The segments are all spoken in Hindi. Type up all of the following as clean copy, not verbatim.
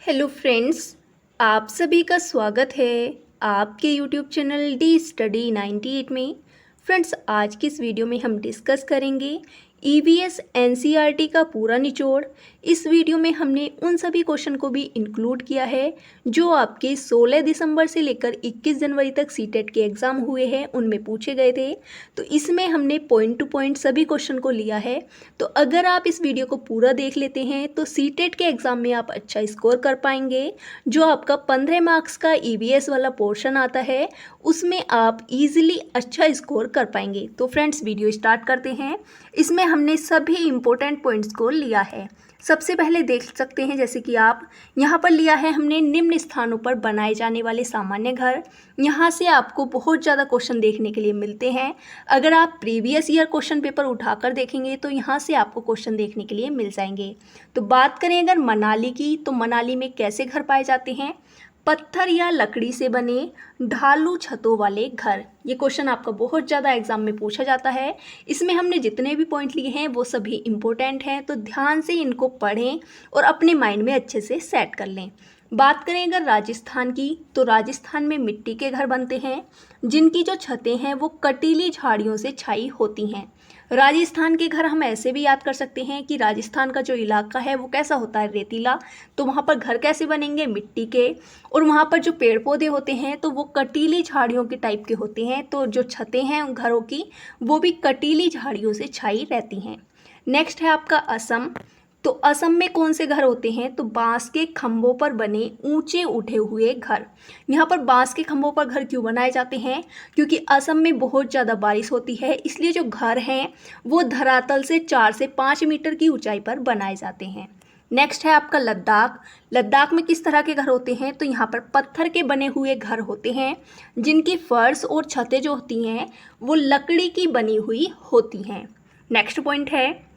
हेलो फ्रेंड्स, आप सभी का स्वागत है आपके यूट्यूब चैनल डी स्टडी 98 में। फ्रेंड्स, आज की इस वीडियो में हम डिस्कस करेंगे ईवीएस एनसीईआरटी का पूरा निचोड़। इस वीडियो में हमने उन सभी क्वेश्चन को भी इंक्लूड किया है जो आपके 16 दिसंबर से लेकर 21 जनवरी तक सीटेट के एग्ज़ाम हुए हैं, उनमें पूछे गए थे। तो इसमें हमने पॉइंट टू पॉइंट सभी क्वेश्चन को लिया है। तो अगर आप इस वीडियो को पूरा देख लेते हैं तो सीटेट के एग्ज़ाम में आप अच्छा स्कोर कर पाएंगे। जो आपका 15 मार्क्स का ईवीएस वाला पोर्शन आता है उसमें आप इजीली अच्छा स्कोर कर पाएंगे। तो फ्रेंड्स, वीडियो स्टार्ट करते हैं। इसमें हमने सभी इंपॉर्टेंट पॉइंट्स को लिया है। सबसे पहले देख सकते हैं, जैसे कि आप यहाँ पर लिया है हमने निम्न स्थानों पर बनाए जाने वाले सामान्य घर। यहाँ से आपको बहुत ज़्यादा क्वेश्चन देखने के लिए मिलते हैं। अगर आप प्रीवियस ईयर क्वेश्चन पेपर उठाकर देखेंगे तो यहाँ से आपको क्वेश्चन देखने के लिए मिल जाएंगे। तो बात करें अगर मनाली की, तो मनाली में कैसे घर पाए जाते हैं? पत्थर या लकड़ी से बने ढालू छतों वाले घर। ये क्वेश्चन आपका बहुत ज़्यादा एग्जाम में पूछा जाता है। इसमें हमने जितने भी पॉइंट लिए हैं वो सभी इम्पोर्टेंट हैं, तो ध्यान से इनको पढ़ें और अपने माइंड में अच्छे से सेट कर लें। बात करें अगर राजस्थान की, तो राजस्थान में मिट्टी के घर बनते हैं जिनकी जो छतें हैं वो कटीली झाड़ियों से छाई होती हैं। राजस्थान के घर हम ऐसे भी याद कर सकते हैं कि राजस्थान का जो इलाका है वो कैसा होता है, रेतीला। तो वहाँ पर घर कैसे बनेंगे? मिट्टी के। और वहाँ पर जो पेड़ पौधे होते हैं तो वो कटीली झाड़ियों के टाइप के होते हैं। तो जो छतें हैं उन घरों की वो भी कटीली झाड़ियों से छाई रहती हैं। नेक्स्ट है आपका असम। तो असम में कौन से घर होते हैं? तो बांस के खंभों पर बने ऊंचे उठे हुए घर। यहाँ पर बांस के खंभों पर घर क्यों बनाए जाते हैं? क्योंकि असम में बहुत ज़्यादा बारिश होती है, इसलिए जो घर हैं वो धरातल से 4 से 5 मीटर की ऊंचाई पर बनाए जाते हैं। नेक्स्ट है आपका लद्दाख। लद्दाख में किस तरह के घर होते हैं? तो यहाँ पर पत्थर के बने हुए घर होते हैं जिनकी फर्श और छतें जो होती हैं वो लकड़ी की बनी हुई होती हैं। नेक्स्ट पॉइंट है,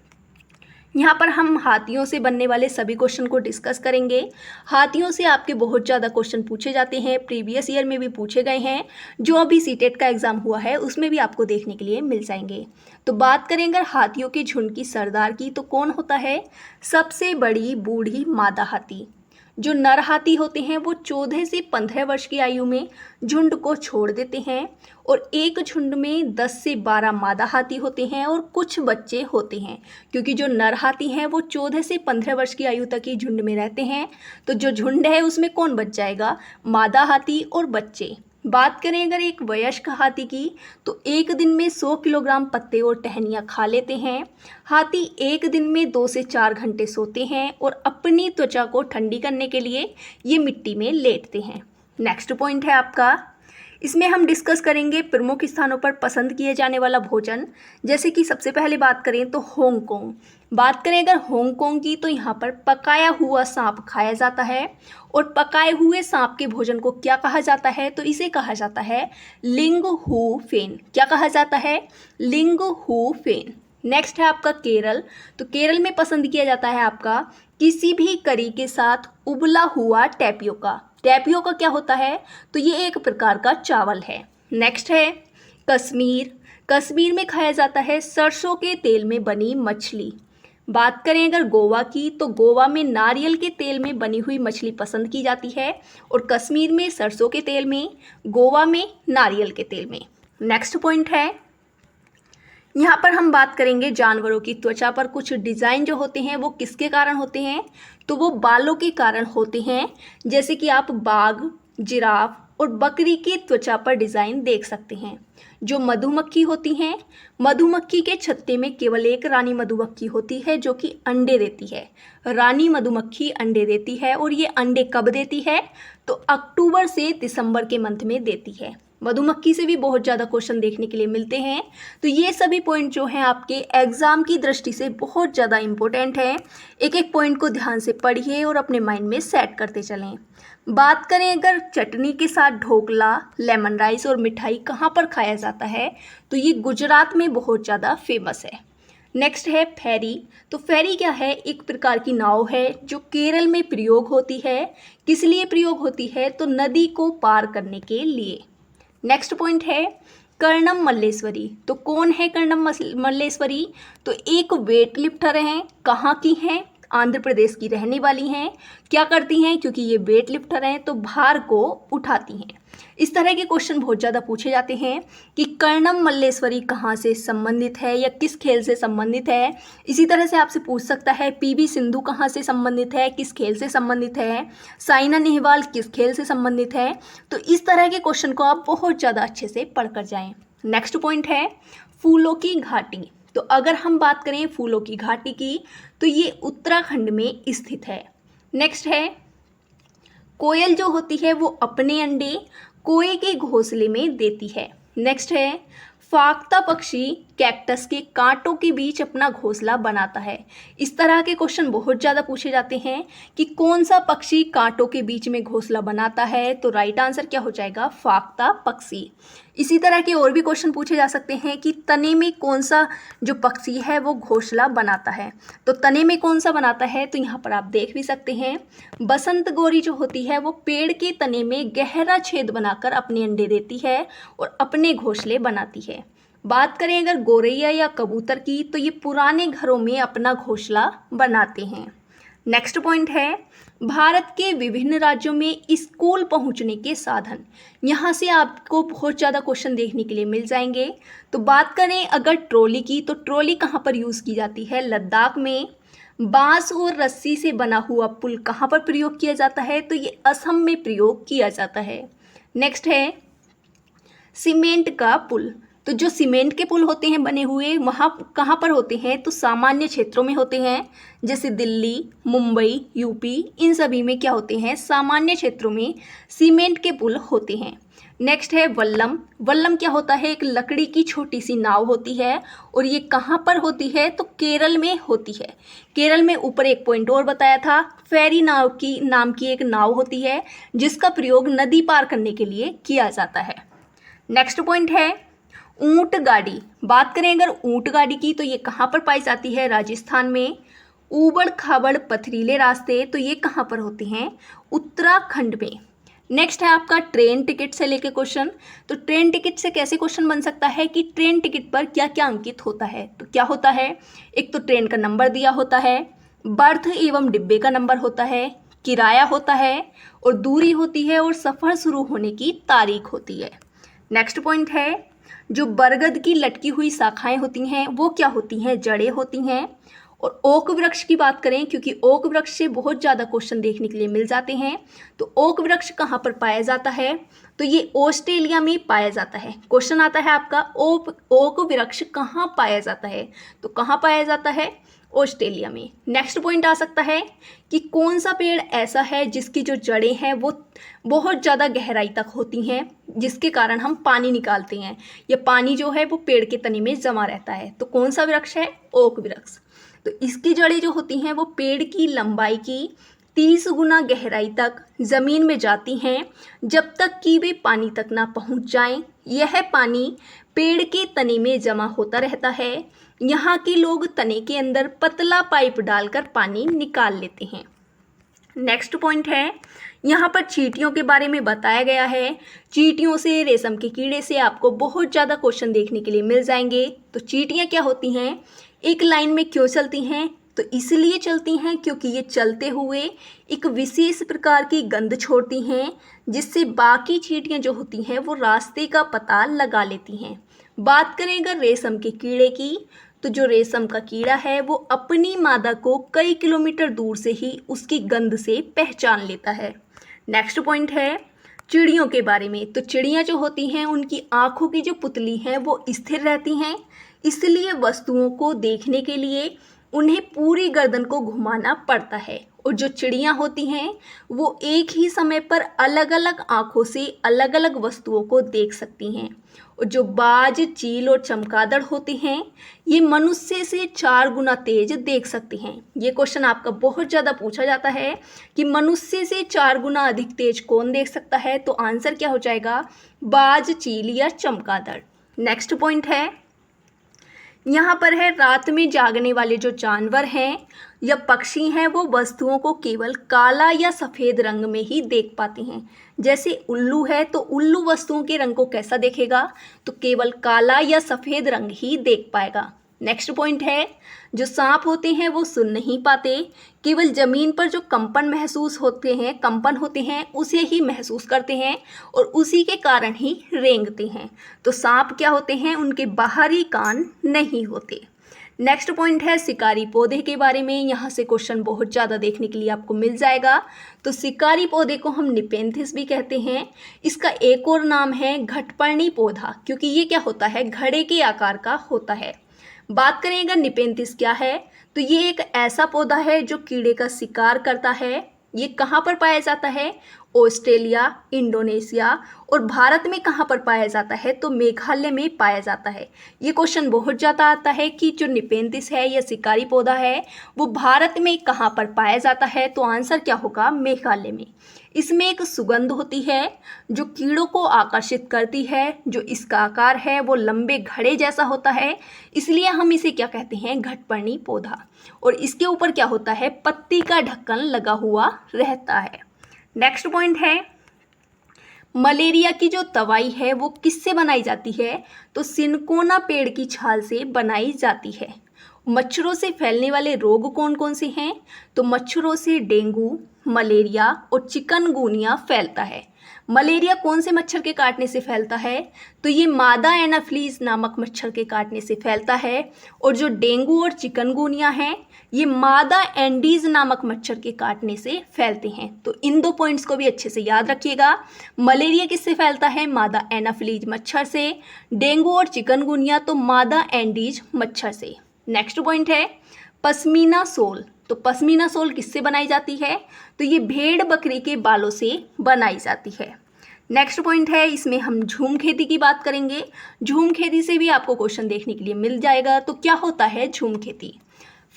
यहाँ पर हम हाथियों से बनने वाले सभी क्वेश्चन को डिस्कस करेंगे। हाथियों से आपके बहुत ज़्यादा क्वेश्चन पूछे जाते हैं, प्रीवियस ईयर में भी पूछे गए हैं। जो अभी सीटेट का एग्ज़ाम हुआ है उसमें भी आपको देखने के लिए मिल जाएंगे। तो बात करें अगर हाथियों के झुंड की सरदार की, तो कौन होता है? सबसे बड़ी बूढ़ी मादा हाथी। जो नर हाथी होते हैं वो 14 से 15 वर्ष की आयु में झुंड को छोड़ देते हैं और एक झुंड में 10 से 12 मादा हाथी होते हैं और कुछ बच्चे होते हैं। क्योंकि जो नर हाथी हैं वो 14 से 15 वर्ष की आयु तक ही झुंड में रहते हैं, तो जो झुंड है उसमें कौन बच जाएगा? मादा हाथी और बच्चे। बात करें अगर एक वयस्क हाथी की, तो एक दिन में 100 किलोग्राम पत्ते और टहनियाँ खा लेते हैं। हाथी एक दिन में 2 से 4 घंटे सोते हैं और अपनी त्वचा को ठंडी करने के लिए ये मिट्टी में लेटते हैं। नेक्स्ट पॉइंट है आपका, इसमें हम डिस्कस करेंगे प्रमुख स्थानों पर पसंद किए जाने वाला भोजन। जैसे कि सबसे पहले बात करें तो हांगकांग। बात करें अगर हांगकांग की, तो यहाँ पर पकाया हुआ सांप खाया जाता है। और पकाए हुए सांप के भोजन को क्या कहा जाता है? तो इसे कहा जाता है लिंग हू फेन। क्या कहा जाता है? लिंग हू फेन। नेक्स्ट है आपका केरल। तो केरल में पसंद किया जाता है आपका किसी भी करी के साथ उबला हुआ टैपियोका। टैपियोका क्या होता है? तो ये एक प्रकार का चावल है। नेक्स्ट है कश्मीर। कश्मीर में खाया जाता है सरसों के तेल में बनी मछली। बात करें अगर गोवा की, तो गोवा में नारियल के तेल में बनी हुई मछली पसंद की जाती है और कश्मीर में सरसों के तेल में, गोवा में नारियल के तेल में। नेक्स्ट पॉइंट है, यहाँ पर हम बात करेंगे जानवरों की त्वचा पर कुछ डिज़ाइन जो होते हैं वो किसके कारण होते हैं? तो वो बालों के कारण होते हैं। जैसे कि आप बाघ, जिराफ और बकरी की त्वचा पर डिज़ाइन देख सकते हैं। जो मधुमक्खी होती हैं, मधुमक्खी के छत्ते में केवल एक रानी मधुमक्खी होती है जो कि अंडे देती है। रानी मधुमक्खी अंडे देती है और ये अंडे कब देती है? तो अक्टूबर से दिसंबर के मंथ में देती है। मधुमक्खी से भी बहुत ज़्यादा क्वेश्चन देखने के लिए मिलते हैं। तो ये सभी पॉइंट जो हैं आपके एग्ज़ाम की दृष्टि से बहुत ज़्यादा इम्पोर्टेंट है। एक एक पॉइंट को ध्यान से पढ़िए और अपने माइंड में सेट करते चलें। बात करें अगर चटनी के साथ ढोकला, लेमन राइस और मिठाई कहाँ पर खाया जाता है? तो ये गुजरात में बहुत ज़्यादा फेमस है। नेक्स्ट है फेरी। तो फेरी क्या है? एक प्रकार की नाव है जो केरल में प्रयोग होती है। किस लिए प्रयोग होती है? तो नदी को पार करने के लिए। नेक्स्ट पॉइंट है कर्णम मल्लेश्वरी। तो कौन है कर्णम मल्लेश्वरी? तो एक वेट लिफ्टर हैं। कहाँ की हैं? आंध्र प्रदेश की रहने वाली हैं। क्या करती हैं? क्योंकि ये वेट लिफ्टर हैं तो भार को उठाती हैं। इस तरह के क्वेश्चन बहुत ज़्यादा पूछे जाते हैं कि कर्णम मल्लेश्वरी कहाँ से संबंधित है या किस खेल से संबंधित है। इसी तरह से आपसे पूछ सकता है पीवी सिंधु कहाँ से संबंधित है, किस खेल से संबंधित है, साइना नेहवाल किस खेल से संबंधित है। तो इस तरह के क्वेश्चन को आप बहुत ज़्यादा अच्छे से पढ़कर जाएं। नेक्स्ट पॉइंट है फूलों की घाटी। तो अगर हम बात करें फूलों की घाटी की तो ये उत्तराखंड में स्थित है। नेक्स्ट है कोयल जो होती है वो अपने अंडे कोए के घोंसले में देती है। नेक्स्ट है फाख्ता पक्षी कैक्टस के कांटों के बीच अपना घोंसला बनाता है। इस तरह के क्वेश्चन बहुत ज़्यादा पूछे जाते हैं कि कौन सा पक्षी कांटों के बीच में घोंसला बनाता है। तो राइट आंसर क्या हो जाएगा? फाख्ता पक्षी। इसी तरह के और भी क्वेश्चन पूछे जा सकते हैं कि तने में कौन सा जो पक्षी है वो घोंसला बनाता है। तो तने में कौन सा बनाता है? तो यहाँ पर आप देख भी सकते हैं बसंत गोरी जो होती है वो पेड़ के तने में गहरा छेद बनाकर अपने अंडे देती है और अपने घोंसले बनाती है। बात करें अगर गोरैया या कबूतर की तो ये पुराने घरों में अपना घोंसला बनाते हैं। नेक्स्ट पॉइंट है भारत के विभिन्न राज्यों में स्कूल पहुंचने के साधन। यहाँ से आपको बहुत ज़्यादा क्वेश्चन देखने के लिए मिल जाएंगे। तो बात करें अगर ट्रॉली की तो ट्रॉली कहाँ पर यूज़ की जाती है? लद्दाख में। बांस और रस्सी से बना हुआ पुल कहाँ पर प्रयोग किया जाता है? तो ये असम में प्रयोग किया जाता है। नेक्स्ट है सीमेंट का पुल। तो जो सीमेंट के पुल होते हैं बने हुए वहाँ कहाँ पर होते हैं? तो सामान्य क्षेत्रों में होते हैं, जैसे दिल्ली, मुंबई, यूपी, इन सभी में क्या होते हैं? सामान्य क्षेत्रों में सीमेंट के पुल होते हैं। नेक्स्ट है वल्लम। वल्लम क्या होता है? एक लकड़ी की छोटी सी नाव होती है और ये कहाँ पर होती है? तो केरल में होती है। केरल में ऊपर एक पॉइंट और बताया था, फेरी नाव की नाम की एक नाव होती है जिसका प्रयोग नदी पार करने के लिए किया जाता है। नेक्स्ट पॉइंट है ऊंट गाड़ी। बात करें अगर ऊंट गाड़ी की तो ये कहाँ पर पाई जाती है? राजस्थान में। ऊबड़ खाबड़ पथरीले रास्ते तो ये कहाँ पर होते हैं? उत्तराखंड में। नेक्स्ट है आपका ट्रेन टिकट से लेके क्वेश्चन। तो ट्रेन टिकट से कैसे क्वेश्चन बन सकता है कि ट्रेन टिकट पर क्या क्या अंकित होता है? तो क्या होता है? एक तो ट्रेन का नंबर दिया होता है, बर्थ एवं डिब्बे का नंबर होता है, किराया होता है और दूरी होती है और सफ़र शुरू होने की तारीख होती है। नेक्स्ट पॉइंट है जो बरगद की लटकी हुई शाखाएं होती हैं वो क्या होती हैं? जड़ें होती हैं। और ओक वृक्ष की बात करें क्योंकि ओक वृक्ष से बहुत ज़्यादा क्वेश्चन देखने के लिए मिल जाते हैं। तो ओक वृक्ष कहाँ पर पाया जाता है? तो ये ऑस्ट्रेलिया में पाया जाता है। क्वेश्चन आता है आपका ओक वृक्ष कहाँ पाया जाता है? तो कहाँ पाया जाता है? ऑस्ट्रेलिया में। नेक्स्ट पॉइंट आ सकता है कि कौन सा पेड़ ऐसा है जिसकी जो जड़ें हैं वो बहुत ज़्यादा गहराई तक होती हैं जिसके कारण हम पानी निकालते हैं। ये पानी जो है वो पेड़ के तने में जमा रहता है। तो कौन सा वृक्ष है? ओक वृक्ष। तो इसकी जड़ें जो होती हैं वो पेड़ की लंबाई की 30 गुना गहराई तक ज़मीन में जाती हैं जब तक कि वे पानी तक ना पहुंच जाएं। यह पानी पेड़ के तने में जमा होता रहता है। यहाँ के लोग तने के अंदर पतला पाइप डालकर पानी निकाल लेते हैं। नेक्स्ट पॉइंट है यहाँ पर चींटियों के बारे में बताया गया है। चींटियों से, रेशम के कीड़े से आपको बहुत ज़्यादा क्वेश्चन देखने के लिए मिल जाएंगे। तो चींटियाँ क्या होती हैं? एक लाइन में क्यों चलती हैं? तो इसलिए चलती हैं क्योंकि ये चलते हुए एक विशेष प्रकार की गंध छोड़ती हैं जिससे बाकी चींटियाँ जो होती हैं वो रास्ते का पता लगा लेती हैं। बात करें अगर रेशम के कीड़े की तो जो रेशम का कीड़ा है वो अपनी मादा को कई किलोमीटर दूर से ही उसकी गंध से पहचान लेता है। नेक्स्ट पॉइंट है चिड़ियों के बारे में। तो चिड़ियाँ जो होती हैं उनकी आँखों की जो पुतली हैं वो स्थिर रहती हैं, इसलिए वस्तुओं को देखने के लिए उन्हें पूरी गर्दन को घुमाना पड़ता है। और जो चिड़ियाँ होती हैं वो एक ही समय पर अलग अलग आँखों से अलग अलग वस्तुओं को देख सकती हैं। और जो बाज, चील और चमगादड़ होते हैं ये मनुष्य से 4 गुना तेज देख सकते हैं। ये क्वेश्चन आपका बहुत ज़्यादा पूछा जाता है कि मनुष्य से 4 गुना अधिक तेज कौन देख सकता है? तो आंसर क्या हो जाएगा? बाज, चील या चमगादड़। नेक्स्ट पॉइंट है यहाँ पर है रात में जागने वाले जो जानवर हैं या पक्षी हैं वो वस्तुओं को केवल काला या सफ़ेद रंग में ही देख पाते हैं। जैसे उल्लू है तो उल्लू वस्तुओं के रंग को कैसा देखेगा? तो केवल काला या सफ़ेद रंग ही देख पाएगा। नेक्स्ट पॉइंट है, जो सांप होते हैं वो सुन नहीं पाते, केवल जमीन पर जो कंपन होते हैं उसे ही महसूस करते हैं और उसी के कारण ही रेंगते हैं। तो सांप क्या होते हैं, उनके बाहरी कान नहीं होते। नेक्स्ट पॉइंट है शिकारी पौधे के बारे में। यहाँ से क्वेश्चन बहुत ज़्यादा देखने के लिए आपको मिल जाएगा। तो शिकारी पौधे को हम निपेंथिस भी कहते हैं। इसका एक और नाम है घटपर्णी पौधा, क्योंकि ये क्या होता है, घड़े के आकार का होता है। बात करें अगर निपेंथिस क्या है, तो ये एक ऐसा पौधा है जो कीड़े का शिकार करता है। ये कहाँ पर पाया जाता है, ऑस्ट्रेलिया, इंडोनेशिया और भारत में कहाँ पर पाया जाता है, तो मेघालय में पाया जाता है। ये क्वेश्चन बहुत ज़्यादा आता है कि जो निपेंथिस है या शिकारी पौधा है वो भारत में कहाँ पर पाया जाता है, तो आंसर क्या होगा, मेघालय में। इसमें एक सुगंध होती है जो कीड़ों को आकर्षित करती है। जो इसका आकार है वो लंबे घड़े जैसा होता है, इसलिए हम इसे क्या कहते हैं, घटपर्णी पौधा। और इसके ऊपर क्या होता है, पत्ती का ढक्कन लगा हुआ रहता है। नेक्स्ट पॉइंट है, मलेरिया की जो दवाई है वो किससे बनाई जाती है, तो सिनकोना पेड़ की छाल से बनाई जाती है। मच्छरों से फैलने वाले रोग कौन कौन से हैं, तो मच्छरों से डेंगू, मलेरिया और चिकनगुनिया फैलता है। मलेरिया कौन से मच्छर के काटने से फैलता है, तो ये मादा एनाफ्लीज नामक मच्छर के काटने से फैलता है। और जो डेंगू और चिकनगुनिया है ये मादा एंडीज नामक मच्छर के काटने से फैलते हैं। तो इन दो पॉइंट्स को भी अच्छे से याद रखिएगा। मलेरिया किससे फैलता है, मादा एनाफ्लीज मच्छर से। डेंगू और चिकनगुनिया तो मादा एंडीज मच्छर से। नेक्स्ट पॉइंट है पश्मीना सोल। तो पश्मीना सोल किससे बनाई जाती है, तो ये भेड़ बकरी के बालों से बनाई जाती है। नेक्स्ट पॉइंट है, इसमें हम झूम खेती की बात करेंगे। झूम खेती से भी आपको क्वेश्चन देखने के लिए मिल जाएगा। तो क्या होता है झूम खेती,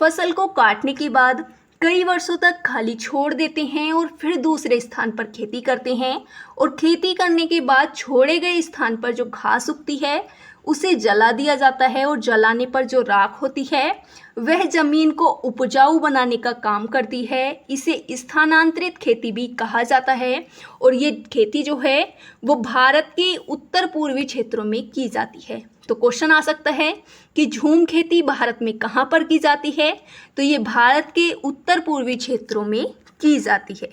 फसल को काटने के बाद कई वर्षों तक खाली छोड़ देते हैं और फिर दूसरे स्थान पर खेती करते हैं। और खेती करने के बाद छोड़े गए स्थान पर जो घास उगती है उसे जला दिया जाता है और जलाने पर जो राख होती है वह जमीन को उपजाऊ बनाने का काम करती है। इसे स्थानांतरित खेती भी कहा जाता है। और ये खेती जो है वो भारत के उत्तर पूर्वी क्षेत्रों में की जाती है। तो क्वेश्चन आ सकता है कि झूम खेती भारत में कहाँ पर की जाती है, तो ये भारत के उत्तर पूर्वी क्षेत्रों में की जाती है।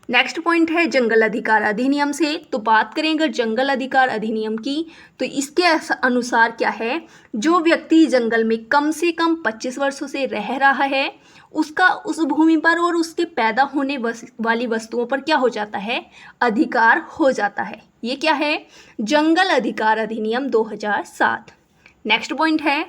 नेक्स्ट पॉइंट है जंगल अधिकार अधिनियम से। तो बात करें अगर जंगल अधिकार अधिनियम की, तो इसके अनुसार क्या है, जो व्यक्ति जंगल में कम से कम 25 वर्षों से रह रहा है उसका उस भूमि पर और उसके पैदा होने वाली वस्तुओं पर क्या हो जाता है, अधिकार हो जाता है। ये क्या है, जंगल अधिकार अधिनियम 2007। नेक्स्ट पॉइंट है,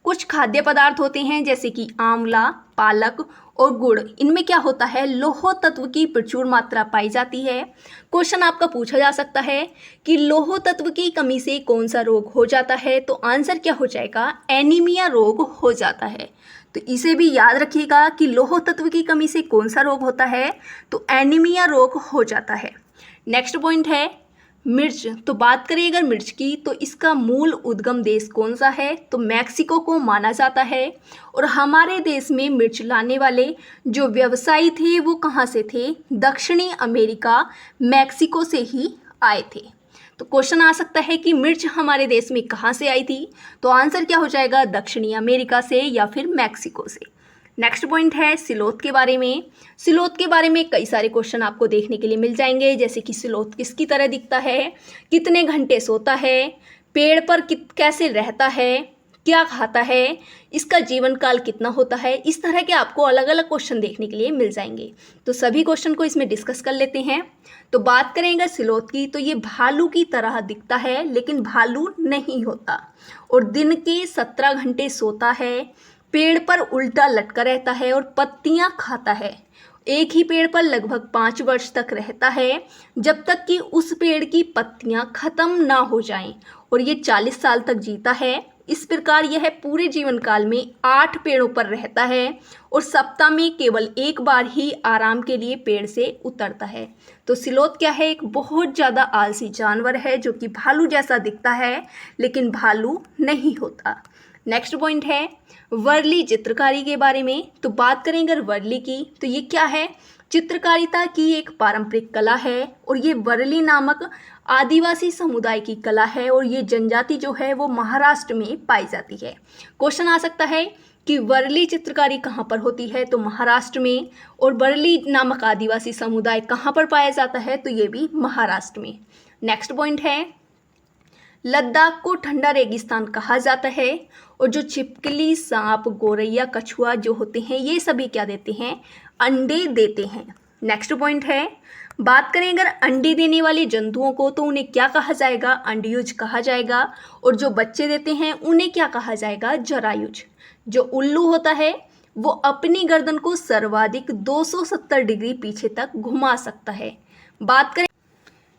कुछ खाद्य पदार्थ होते हैं जैसे कि आंवला, पालक और गुड़, इनमें क्या होता है, लौह तत्व की प्रचुर मात्रा पाई जाती है। क्वेश्चन आपका पूछा जा सकता है कि लौह तत्व की कमी से कौन सा रोग हो जाता है, तो आंसर क्या हो जाएगा, एनीमिया रोग हो जाता है। तो इसे भी याद रखिएगा कि लौह तत्व की कमी से कौन सा रोग होता है, तो एनीमिया रोग हो जाता है। नेक्स्ट पॉइंट है मिर्च। तो बात करें अगर मिर्च की, तो इसका मूल उद्गम देश कौन सा है, तो मैक्सिको को माना जाता है। और हमारे देश में मिर्च लाने वाले जो व्यवसायी थे वो कहाँ से थे, दक्षिणी अमेरिका, मैक्सिको से ही आए थे। तो क्वेश्चन आ सकता है कि मिर्च हमारे देश में कहाँ से आई थी, तो आंसर क्या हो जाएगा, दक्षिणी अमेरिका से या फिर मैक्सिको से। नेक्स्ट पॉइंट है सिलोत के बारे में। सिलोत के बारे में कई सारे क्वेश्चन आपको देखने के लिए मिल जाएंगे, जैसे कि सिलोत किसकी तरह दिखता है, कितने घंटे सोता है, पेड़ पर कैसे रहता है, क्या खाता है, इसका जीवन काल कितना होता है। इस तरह के आपको अलग अलग क्वेश्चन देखने के लिए मिल जाएंगे। तो सभी क्वेश्चन को इसमें डिस्कस कर लेते हैं। तो बात करेंगे सिलोत की, तो ये भालू की तरह दिखता है लेकिन भालू नहीं होता। और दिन के 17 घंटे सोता है, पेड़ पर उल्टा लटका रहता है और पत्तियां खाता है। एक ही पेड़ पर लगभग 5 वर्ष तक रहता है, जब तक कि उस पेड़ की पत्तियां खत्म ना हो जाएं। और ये 40 साल तक जीता है। इस प्रकार यह पूरे जीवन काल में 8 पेड़ों पर रहता है और सप्ताह में केवल एक बार ही आराम के लिए पेड़ से उतरता है। तो सिलोत क्या है, एक बहुत ज़्यादा आलसी जानवर है जो कि भालू जैसा दिखता है लेकिन भालू नहीं होता। नेक्स्ट पॉइंट है वर्ली चित्रकारी के बारे में। तो बात करें अगर वर्ली की, तो ये क्या है, चित्रकारिता की एक पारंपरिक कला है और ये वर्ली नामक आदिवासी समुदाय की कला है और ये जनजाति जो है वो महाराष्ट्र में पाई जाती है। क्वेश्चन आ सकता है कि वर्ली चित्रकारी कहाँ पर होती है, तो महाराष्ट्र में, और वर्ली नामक आदिवासी समुदाय कहाँ पर पाया जाता है, तो ये भी महाराष्ट्र में। नेक्स्ट पॉइंट है, लद्दाख को ठंडा रेगिस्तान कहा जाता है और जो छिपकली, सांप, गोरैया, कछुआ जो होते हैं ये सभी क्या देते हैं, अंडे देते हैं। नेक्स्ट पॉइंट है, बात करें अगर अंडे देने वाले जंतुओं को तो उन्हें क्या कहा जाएगा, अंडयुज कहा जाएगा, और जो बच्चे देते हैं उन्हें क्या कहा जाएगा, जरायुज। जो उल्लू होता है वो अपनी गर्दन को सर्वाधिक 270 डिग्री पीछे तक घुमा सकता है। बात करें,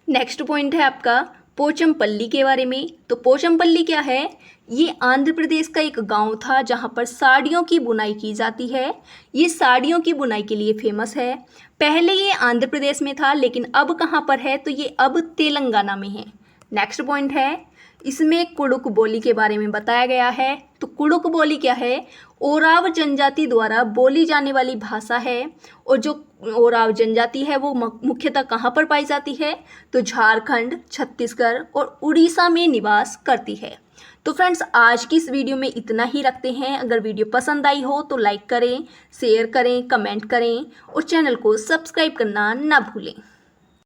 नेक्स्ट पॉइंट है आपका पोचमपल्ली के बारे में। तो पोचमपल्ली क्या है, ये आंध्र प्रदेश का एक गांव था जहां पर साड़ियों की बुनाई की जाती है। ये साड़ियों की बुनाई के लिए फेमस है। पहले ये आंध्र प्रदेश में था लेकिन अब कहां पर है, तो ये अब तेलंगाना में है। नेक्स्ट पॉइंट है, इसमें कुडुक बोली के बारे में बताया गया है। तो कुडुक बोली क्या है, ओराव जनजाति द्वारा बोली जाने वाली भाषा है और जो ओराव जनजाति है वो मुख्यतः कहाँ पर पाई जाती है, तो झारखंड, छत्तीसगढ़ और उड़ीसा में निवास करती है। तो फ्रेंड्स आज की इस वीडियो में इतना ही रखते हैं। अगर वीडियो पसंद आई हो तो लाइक करें, शेयर करें, कमेंट करें और चैनल को सब्सक्राइब करना ना भूलें।